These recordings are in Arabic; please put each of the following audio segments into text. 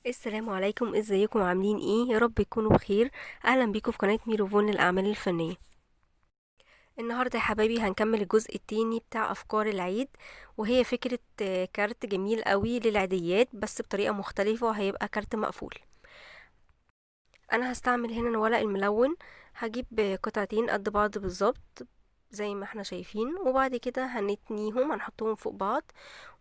السلام عليكم، ازيكم؟ عاملين ايه؟ يا رب تكونوا بخير. اهلا بيكم في قناة ميروفون للاعمال الفنية. النهاردة يا حبايبي هنكمل الجزء التاني بتاع افكار العيد، وهي فكرة كارت جميل قوي للعيديات بس بطريقة مختلفة، وهيبقى كارت مقفول. انا هستعمل هنا الورق الملون. هجيب قطعتين قد بعض بالظبط زي ما احنا شايفين، وبعد كده هنتنيهم، هنحطهم فوق بعض،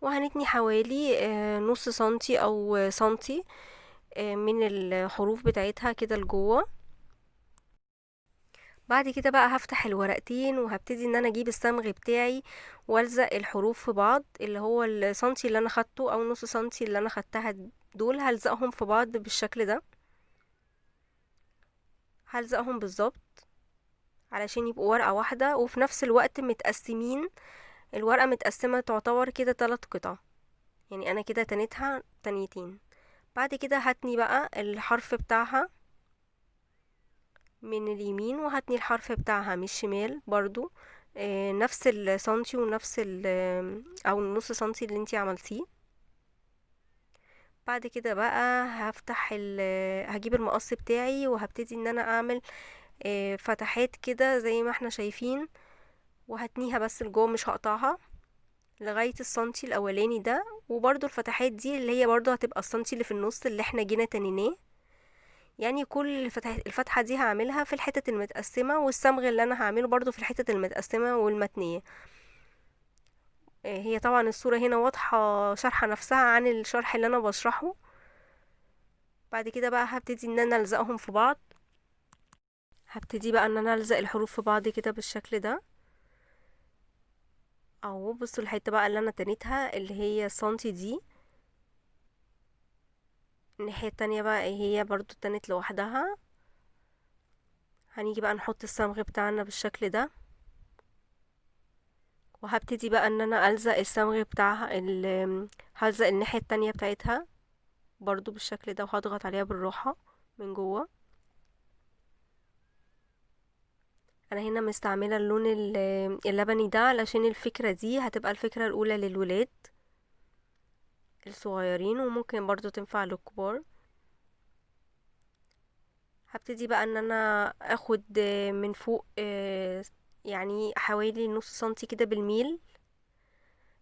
وهنتني حوالي نص سنتي او سنتي من الحروف بتاعتها كده لجوه. بعد كده بقى هفتح الورقتين وهبتدي ان انا اجيب الصمغ بتاعي والزق الحروف في بعض، اللي هو السنتي اللي انا خدته او نص سنتي اللي انا خدتها، دول هلزقهم في بعض بالشكل ده. هلزقهم بالظبط علشان يبقوا ورقة واحدة وفي نفس الوقت متقسمين. الورقة متقسمة تعتبر كده 3 قطع، يعني انا كده تنيتها تنيتين. بعد كده هتني بقى الحرف بتاعها من اليمين، وهتني الحرف بتاعها من الشمال برضو، نفس السنتي ونفس او النص سنتي اللي انتي عملتيه. بعد كده بقى هجيب المقص بتاعي وهبتدي ان انا اعمل فتحات كده زي ما احنا شايفين، وهتنيها بس لجوه، مش هقطعها لغاية السنتي الاولاني ده. وبرضو الفتحات دي اللي هي برضو هتبقى السنتي اللي في النص اللي احنا جينا تنيناه. يعني كل الفتحة دي هعملها في الحتت المتقسمة، والصمغ اللي انا هعمله برضو في الحتت المتقسمة والمتنية. هي طبعا الصورة هنا واضحة، شرحة نفسها عن الشرح اللي انا بشرحه. بعد كده بقى هبتدي ان انا الزقهم في بعض. هبتدي بقى ان انا الزق الحروف في بعض كده بالشكل ده. اهو بصوا الحتة بقى اللي انا تنيتها اللي هي السنتي دي، الناحية التانية بقى هي برضو اتنت لوحدها. هنيجي بقى نحط الصمغ بتاعنا بالشكل ده، وهبتدي بقى ان انا الزق الصمغ بتاعها هلزق الناحية التانية بتاعتها برضو بالشكل ده، وهضغط عليها بالراحة من جوه. انا هنا مستعملة اللون اللبني ده علشان الفكرة دي هتبقى الفكرة الاولى للولاد الصغيرين، وممكن برضو تنفع للكبار. هبتدي بقى ان انا اخد من فوق يعني حوالي نص سنتي كده بالميل،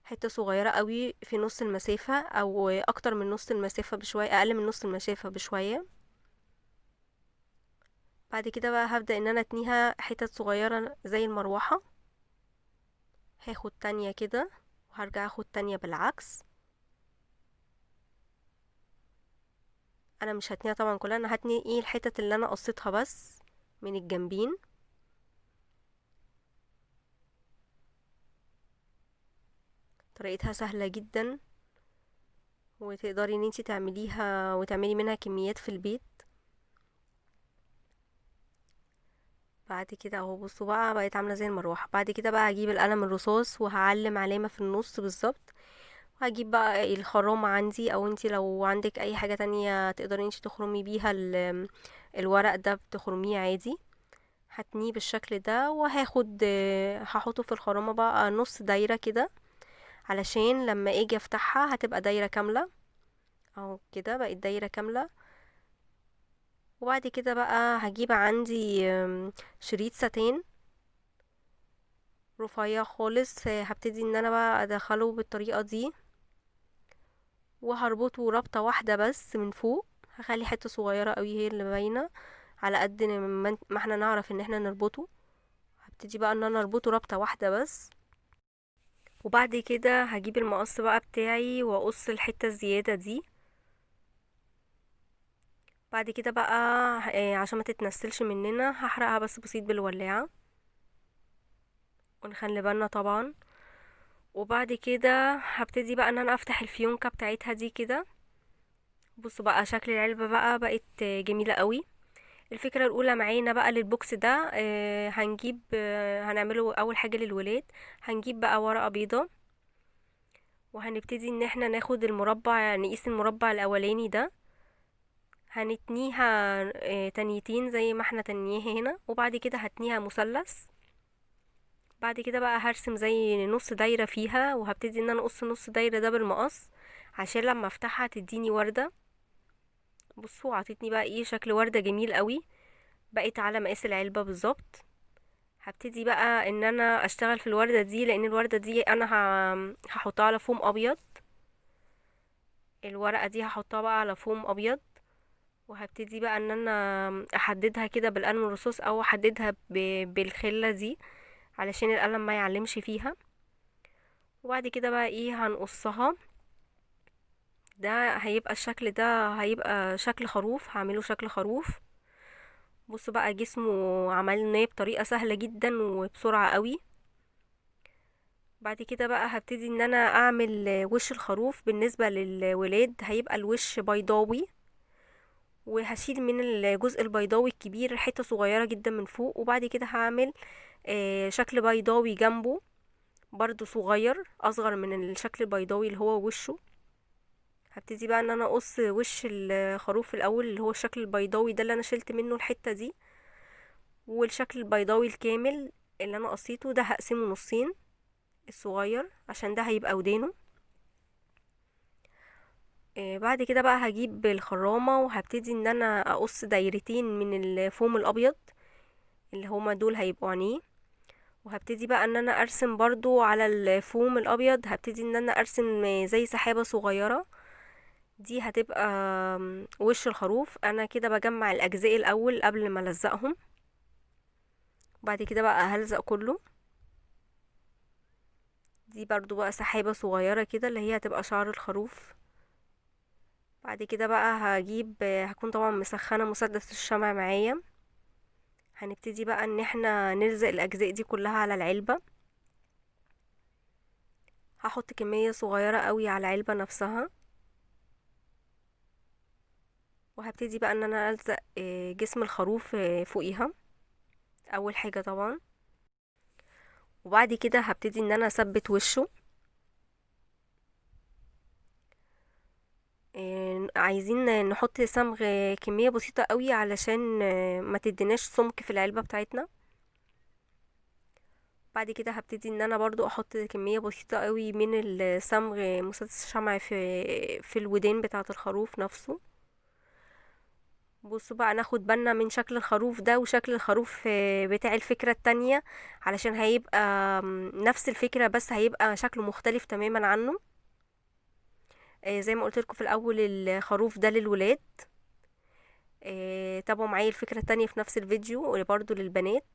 حتة صغيرة قوي في نص المسافة او اكتر من نص المسافة بشوية، اقل من نص المسافة بشوية. بعد كده بقى هبدأ ان انا اتنيها حتت صغيرة زي المروحة. هاخد تانية كده وهرجع اخد تانية بالعكس. انا مش هتنيها طبعا كلها، انا هتني ايه الحتت اللي انا قصيتها بس من الجنبين. طريقتها سهلة جدا، وتقدري ان انتي تعمليها وتعملي منها كميات في البيت. بعد كده اهو بصوا بقى بقت عاملة زي المروحة. بعد كده بقى هجيب القلم الرصاص وهعلم علامة في النص بالظبط. وهجيب بقى الخرامة عندي، او انتي لو عندك اي حاجة تانية تقدري انتي تخرمي بيها الورق ده، بتخرميه عادي. هتنيه بالشكل ده، وهاخد هحطه في الخرامة بقى نص دايرة كده، علشان لما اجي افتحها هتبقى دايرة كاملة. اهو كده بقت دايرة كاملة. وبعد كده بقى هجيب عندي شريط ساتين رفيع خالص، هبتدي ان انا بقى ادخله بالطريقة دي، وهربطه ربطة واحدة بس من فوق. هخلي حتة صغيرة قوي هي اللي باينة على قد ما احنا نعرف ان احنا نربطه. هبتدي بقى ان انا اربطه ربطة واحدة بس. وبعد كده هجيب المقص بقى بتاعي واقص الحتة الزيادة دي. بعد كده بقى عشان ما تتنسلش مننا هحرقها بس بسيط بالولاعة، ونخلي بالنا طبعا. وبعد كده هبتدي بقى ان انا افتح الفيونكة بتاعتها دي كده. بصوا بقى شكل العلبة بقى بقت جميلة قوي. الفكرة الاولى معانا بقى للبوكس ده هنجيب هنعمله اول حاجة للولاد. هنجيب بقى ورقة بيضة، وهنبتدي ان احنا ناخد المربع، نقيس المربع الاولاني ده، هنتنيها تنيتين زي ما احنا تنيها هنا. وبعد كده هتنيها مثلث. بعد كده بقى هرسم زي نص دايرة فيها، وهبتدي ان انا اقص نص دايرة ده بالمقص عشان لما افتحها تديني وردة. بصوا عطتني بقى ايه شكل وردة جميل قوي، بقت على مقاس العلبة بالظبط. هبتدي بقى ان انا اشتغل في الوردة دي، لان الوردة دي انا هحطها على فوم ابيض. الورقة دي هحطها بقى على فوم ابيض، وهبتدي بقى ان انا احددها كده بالقلم الرصاص، او احددها بالخلة دي علشان القلم ما يعلمش فيها. وبعد كده بقى ايه هنقصها. ده هيبقى الشكل ده، هيبقى شكل خروف، هعمله شكل خروف. بصوا بقى جسمه عملناه بطريقة سهلة جدا وبسرعة قوي. بعد كده بقى هبتدي ان انا اعمل وش الخروف. بالنسبة للولاد هيبقى الوش بيضاوي، وهشيل من الجزء البيضاوي الكبير حتة صغيرة جدا من فوق. وبعد كده هعمل شكل بيضاوي جنبه برضو صغير، اصغر من الشكل البيضاوي اللي هو وشه. هبتدي بقى ان انا اقص وش الخروف الاول، اللي هو الشكل البيضاوي ده اللي انا شلت منه الحتة دي. والشكل البيضاوي الكامل اللي انا قصيته ده هقسمه نصين، الصغير عشان ده هيبقى ودانه. بعد كده بقى هجيب الخرامة وهبتدي ان انا اقص دايرتين من الفوم الابيض اللي هما دول هيبقوا عينيه. وهبتدي بقى ان انا ارسم برضو على الفوم الابيض، هبتدي ان انا ارسم زي سحابة صغيرة. دي هتبقى وش الخروف. انا كده بجمع الاجزاء الاول قبل ما الزقهم، وبعد كده بقى هلزق كله. دي برضو بقى سحابة صغيرة كده اللي هي هتبقى شعر الخروف. بعد كده بقى هكون طبعا مسخنة مسدس الشمع معايا. هنبتدي بقى ان احنا نلزق الاجزاء دي كلها على العلبة. هحط كمية صغيرة قوي على العلبة نفسها، وهبتدي بقى ان انا الزق جسم الخروف فوقيها اول حاجة طبعا. وبعد كده هبتدي ان انا اثبت وشه. عايزين نحط صمغ كمية بسيطة قوي علشان ما تديناش سمك في العلبة بتاعتنا. بعد كده هبتدي ان انا برضو احط كمية بسيطة قوي من الصمغ مسدس الشمع في الودان بتاعة الخروف نفسه. بصوا بقى ناخد بالنا من شكل الخروف ده وشكل الخروف بتاع الفكرة التانية، علشان هيبقى نفس الفكرة بس هيبقى شكله مختلف تماما عنه. زي ما قلت لكم في الاول الخروف ده للولاد. تابعوا معايا الفكرة التانية في نفس الفيديو برضو للبنات.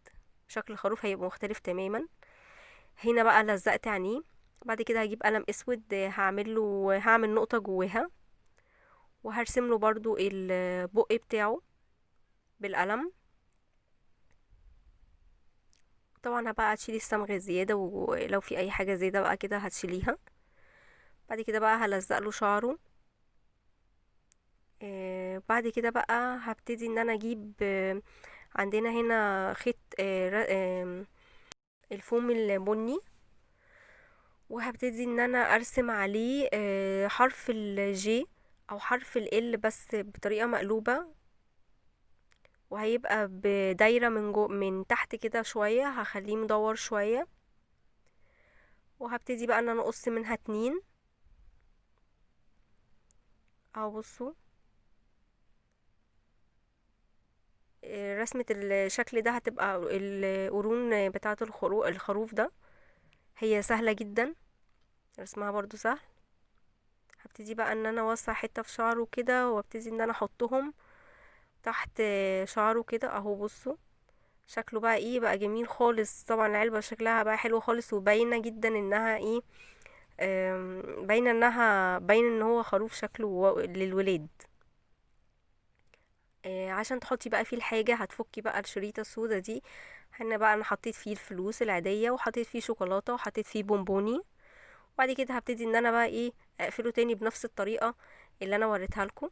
شكل الخروف هيبقى مختلف تماما. هنا بقى لزقت عينيه. بعد كده هجيب قلم اسود، هعمل نقطة جواها، وهرسم له برضو البق بتاعه بالقلم. طبعا هبقى هتشيلي الصمغ الزيادة، ولو في اي حاجة زيادة بقى كده هتشيليها. بعد كده بقى هلزق له شعره. بعد كده بقى هبتدي ان انا اجيب عندنا هنا خيط الفوم البني، وهبتدي ان انا ارسم عليه حرف الجي او حرف ال بس بطريقة مقلوبة، وهيبقى بدايرة من تحت كده شوية، هخليه مدور شوية. وهبتدي بقى ان انا اقص منها 2 اهو. بصوا رسمة الشكل ده هتبقى القرون بتاعة الخروف ده. هي سهلة جدا، رسمها برضو سهل. هبتدي بقى ان انا اوسع حتة في شعره كده، وابتدي ان انا احطهم تحت شعره كده اهو. بصوا شكله بقى ايه بقى جميل خالص. طبعا العلبة شكلها بقى حلو خالص، وباينة جدا انها ايه، باينة ان هو خروف شكله للولاد. عشان تحطي بقى فيه الحاجة هتفكي بقى الشريطة السودا دي. هنا بقى انا حطيت فيه الفلوس العادية، وحطيت فيه شوكولاتة، وحطيت فيه بونبوني. وبعد كده هبتدي ان انا بقى ايه اقفله تاني بنفس الطريقة اللي انا وريتها لكم.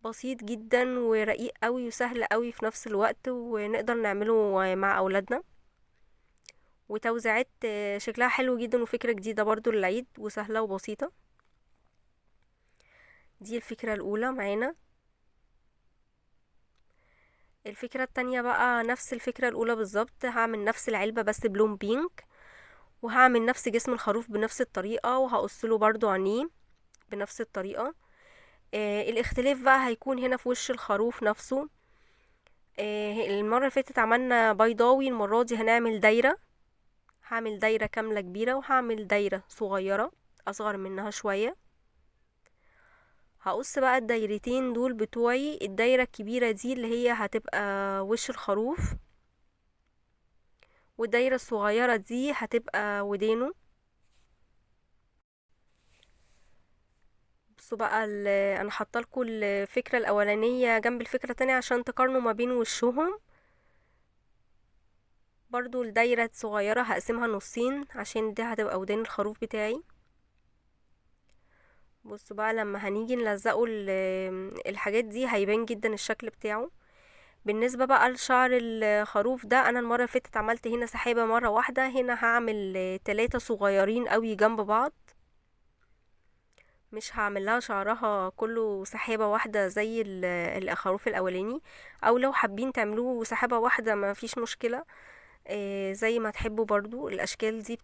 بسيط جدا ورقيق قوي وسهل قوي في نفس الوقت، ونقدر نعمله مع اولادنا. وتوزيعات شكلها حلو جدا، وفكرة جديدة برضو للعيد وسهلة وبسيطة. دي الفكرة الاولى معانا. الفكرة التانية بقى نفس الفكرة الاولى بالظبط، هعمل نفس العلبة بس بلون بينك. وهعمل نفس جسم الخروف بنفس الطريقة، وهقصله برضو عينيه بنفس الطريقة. الاختلاف بقى هيكون هنا في وش الخروف نفسه. المرة اللي فاتت عملنا بيضاوي، المرة دي هنعمل دايرة. هعمل دايرة كاملة كبيرة، وهعمل دايرة صغيرة أصغر منها شوية. هقص بقى الدايرتين دول بتوعي. الدايرة الكبيرة دي اللي هي هتبقى وش الخروف، والدايرة الصغيرة دي هتبقى ودانه. بصوا بقى انا حاطه لكم الفكرة الاولانية جنب الفكرة التانية عشان تقارنوا ما بين وشهم. برضو الدايرة الصغيرة هقسمها نصين عشان دي هتبقى ودان الخروف بتاعي. بصوا بقى لما هنيجي نلزقه الحاجات دي هيبان جدا الشكل بتاعه. بالنسبة بقى لشعر الخروف ده، انا المرة اللي فاتت عملت هنا سحابة مرة واحدة، هنا هعمل 3 صغيرين قوي جنب بعض. مش هعمل لها شعرها كله سحابة واحدة زي الخروف الاولاني. او لو حابين تعملوه سحابة واحدة ما فيش مشكلة. زي ما تحبوا، برضو الاشكال دي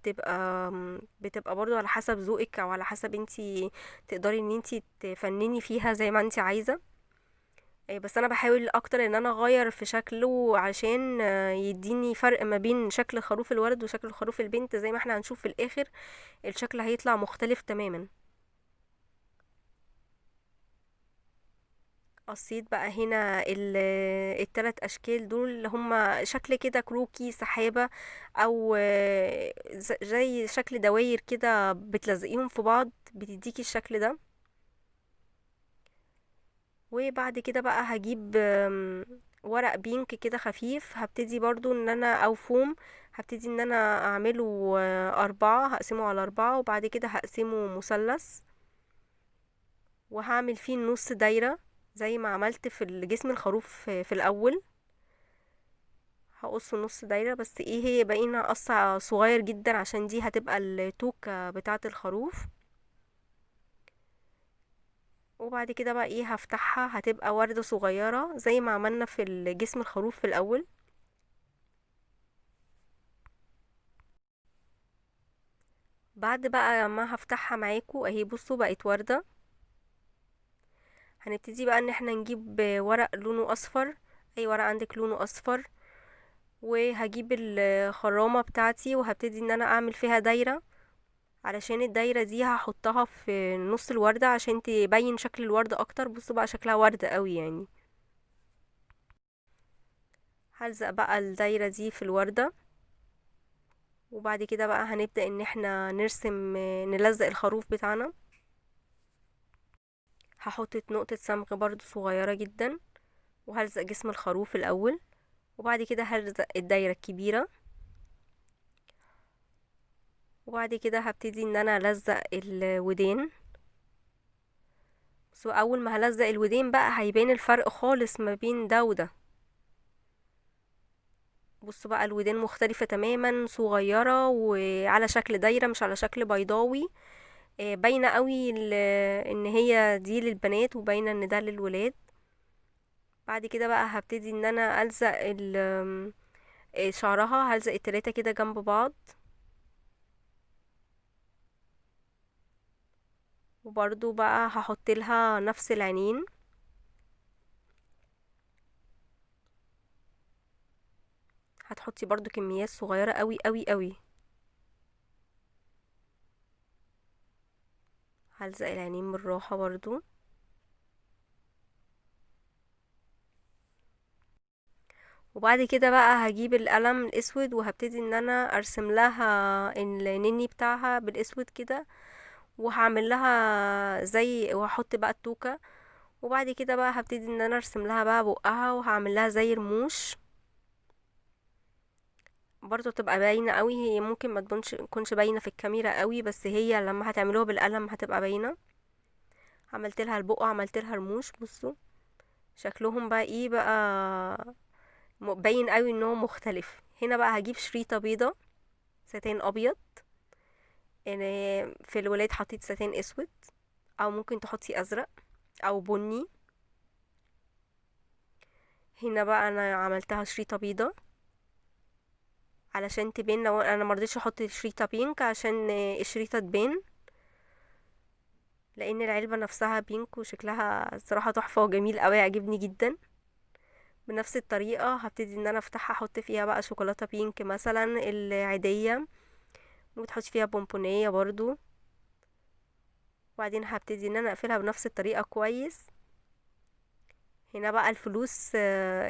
بتبقى برضو على حسب ذوقك، او على حسب انتي تقدري ان انتي تفنني فيها زي ما انتي عايزة. بس انا بحاول اكتر ان انا اغير في شكله عشان يديني فرق ما بين شكل خروف الولد وشكل خروف البنت. زي ما احنا هنشوف في الاخر الشكل هيطلع مختلف تماما. قصيت بقى هنا التلات اشكال دول اللي هما شكل كده كروكي سحابة، او زي شكل دواير كده بتلزقيهم في بعض بتديكي الشكل ده. وبعد كده بقى هجيب ورق بينك كده خفيف، هبتدي برضو ان انا او فوم. هبتدي ان انا اعمله 4، هقسمه على 4، وبعد كده هقسمه مثلث، وهعمل فيه النص دايرة زي ما عملت في الجسم الخروف في الاول. هقص نص دايرة، بس ايه هي بقينا قص صغير جدا عشان دي هتبقى التوكة بتاعة الخروف. وبعد كده بقى ايه هفتحها، هتبقى وردة صغيرة زي ما عملنا في الجسم الخروف في الاول. بعد بقى ما هفتحها معاكم اهي، بصوا بقت وردة. هنبتدي بقى ان احنا نجيب ورق لونه اصفر، اي ورق عندك لونه اصفر. وهجيب الخرامة بتاعتي وهبتدي ان انا اعمل فيها دايرة، علشان الدايرة دي هحطها في نص الوردة عشان تبين شكل الوردة اكتر. بصوا بقى شكلها وردة قوي يعني. هلزق بقى الدايرة دي في الوردة، وبعد كده بقى هنبدأ ان احنا نرسم نلزق الخروف بتاعنا. هحط نقطة صمغ برضو صغيرة جدا، وهلزق جسم الخروف الاول، وبعد كده هلزق الدايرة الكبيرة، وبعد كده هبتدي ان انا الزق الودين. بس اول ما هلزق الودين بقى هيبان الفرق خالص ما بين ده وده. بصوا بقى الودان مختلفة تماما، صغيرة وعلى شكل دايرة مش على شكل بيضاوي. باينة قوي ان هي دي للبنات، وباينة ان ده للولاد. بعد كده بقى هبتدي ان انا الزق شعرها، هلزق التلاتة كده جنب بعض. وبرضو بقى هحط لها نفس العينين. هتحطي برضو كميات صغيرة قوي قوي قوي. هلزق العينين بالراحة برضو. وبعد كده بقى هجيب القلم الاسود وهبتدي ان انا ارسم لها النني بتاعها بالاسود كده، وهعمل لها زي، وهحط بقى التوكة. وبعد كده بقى هبتدي ان انا ارسم لها بقى بقها، وهعمل لها زي رموش برضو تبقى باينة قوي. هي ممكن ما تكونش باينة في الكاميرا قوي، بس هي لما هتعملوها بالقلم هتبقى باينة. عملت لها البق وعملت لها رموش. بصوا شكلهم بقى ايه بقى، باين قوي ان هو مختلف. هنا بقى هجيب شريطة بيضة، ستان ابيض. يعني في الولاد حطيت ستان اسود، او ممكن تحطي ازرق او بني. هنا بقى انا عملتها شريطة بيضة علشان تبان. لو انا مرضيتش احط شريطة بينك عشان الشريطة تبان، لان العلبة نفسها بينك وشكلها الصراحة تحفة وجميل قوي، عجبني جدا. بنفس الطريقة هبتدي ان انا افتحها، احط فيها بقى شوكولاتة بينك مثلا العادية، ممكن تحطي فيها بونبونية برضو. وبعدين هبتدي ان انا اقفلها بنفس الطريقة كويس. هنا بقى الفلوس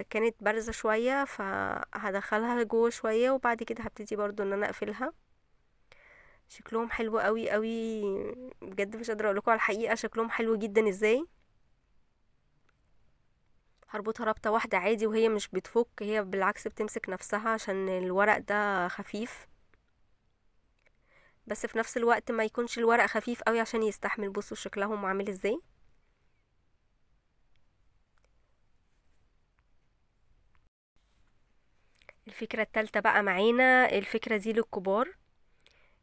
كانت بارزة شوية، فهدخلها جوه شوية، وبعد كده هبتدي برضو ان انا اقفلها. شكلهم حلو قوي قوي بجد، مش قادرة اقولكوا على الحقيقة شكلهم حلو جدا ازاي. هربطها ربطة واحدة عادي، وهي مش بتفك، هي بالعكس بتمسك نفسها عشان الورق ده خفيف. بس في نفس الوقت ما يكونش الورق خفيف قوي عشان يستحمل. بصوا شكلهم عامل ازاي. الفكرة التالتة بقى معانا، الفكرة دي للكبار.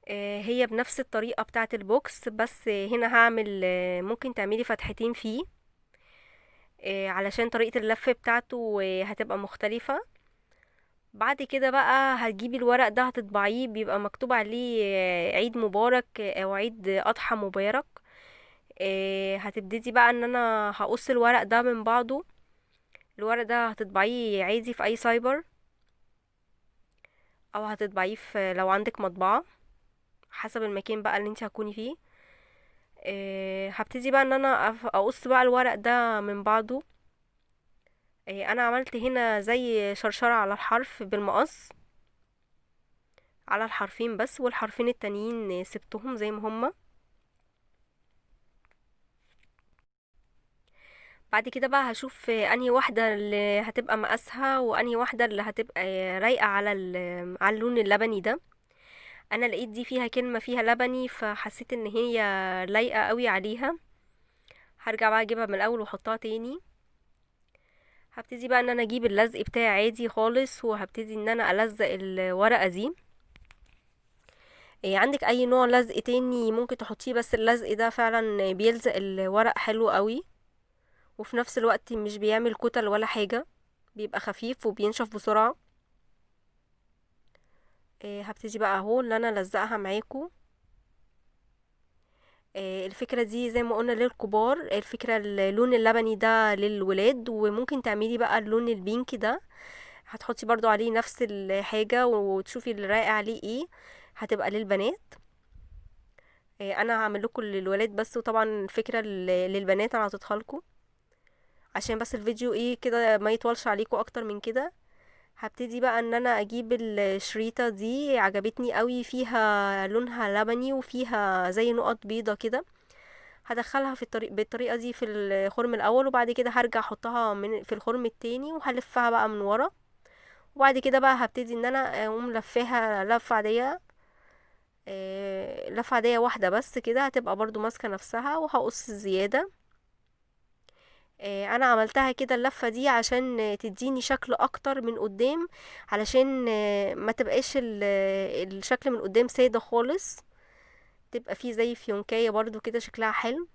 هي بنفس الطريقة بتاعة البوكس، بس هنا هعمل ممكن تعملي فتحتين فيه، علشان طريقة اللف بتاعته هتبقى مختلفة. بعد كده بقى هتجيبي الورق ده هتطبعيه، بيبقى مكتوب عليه عيد مبارك او عيد اضحى مبارك. هتبتدي بقى ان انا هقص الورق ده من بعضه. الورق ده هتطبعيه عادي في اي سايبر، او هتطبعيه في لو عندك مطبعة، حسب المكان بقى اللي انت هتكوني فيه. هبتدي بقى ان انا اقص بقى الورق ده من بعضه. انا عملت هنا زي شرشرة على الحرف بالمقص، على الحرفين بس، والحرفين التانيين سبتهم زي ما هما. بعد كده بقى هشوف انهي واحدة اللي هتبقى مقاسها، وانهي واحدة اللي هتبقى رايقة على على اللون اللبني ده. انا لقيت دي فيها كلمة فيها لبني، فحسيت ان هي لايقة قوي عليها. هرجع بقى اجيبها من الاول واحطها تاني. هبتدي بقى ان انا اجيب اللزق بتاعي عادي خالص، وهبتدي ان انا الزق الورقة دي. عندك اي نوع لزق تاني ممكن تحطيه، بس اللزق ده فعلا بيلزق الورق حلو قوي، وفي نفس الوقت مش بيعمل كتل ولا حاجة، بيبقى خفيف وبينشف بسرعة. هبتدي بقى اهو اللي انا الزقها معاكم. الفكرة دي زي ما قلنا للكبار، الفكرة اللون اللبني ده للولاد، وممكن تعملي بقى اللون البينك ده، هتحطي برضو عليه نفس الحاجة وتشوفي اللي رايق عليه ايه، هتبقى للبنات. انا هعمل لكم للولاد بس، وطبعا الفكرة للبنات انا هتطلع لكم عشان بس الفيديو ايه كده ما يطولش عليكم اكتر من كده. هبتدي بقى ان انا اجيب الشريطة دي، عجبتني قوي، فيها لونها لبني وفيها زي نقط بيضة كده. هدخلها في بالطريقة دي في الخرم الاول، وبعد كده هرجع احطها في الخرم التاني، وهلفها بقى من ورا. وبعد كده بقى هبتدي ان انا اقوم لفاها لفة عادية، لفة عادية واحدة بس كده، هتبقى برضو ماسكة نفسها، وهقص الزيادة. انا عملتها كده اللفة دي عشان تديني شكل اكتر من قدام، علشان ما تبقاش الشكل من قدام سادة خالص، تبقى فيه زي فيونكاية برضو كده شكلها حلو.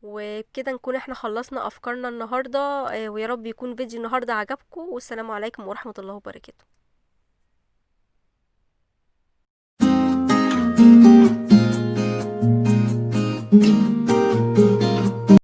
وبكده نكون احنا خلصنا افكارنا النهاردة. ويا رب يكون فيديو النهاردة عجبكم، والسلام عليكم ورحمة الله وبركاته.